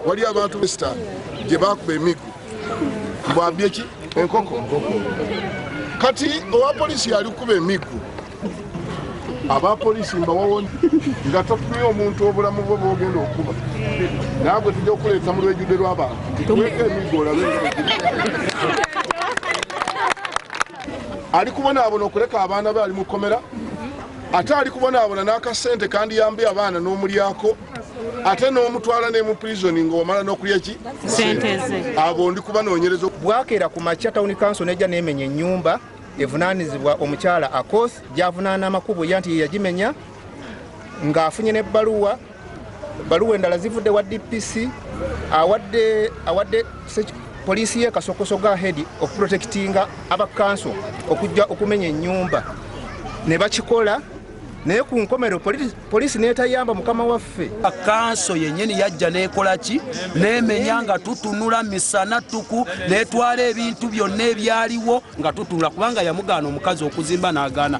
wali abantu besta gye bakuba emiggo bwambye ki enkoko kati owa polisi yali kuba emiggo aba polisi mbawawondi nga tofunye omuntu obulamu bwe bwogenda okuba nagwe tujja okuleeta mu lwejjudde lw'abantu tuweka emiggo olabe ali kubonaabona okuleka abaana be ali mu kkomera ate ali kubonaabona n'akasente kandi yambye abaana n'omulyako ate n'omutwala ne mu prison ng'omala n'okulya ki sente ze abo ndi kubanoonyereza bwakeera ku makya Town Council nejja neemenya ennyumba evunaanizibwa omukyala Akoth gy'avunaana amakubo yanti yagimenya ng'afunye n'ebbaluwa endala zivudde wa DPC awadde poliisi ye kasokoso ga head of protecting aba council okujja okumenya ennyumba ne bakikola naye ku nkomero poliisi neetayamba mukama waffe kanso yennyini yajja neekola ki neemenya nga tutunula misana tuku neetwala ebintu byonna ebyaliwo nga tutunula kubanga yamugaana omukazi okuzimba n'agaana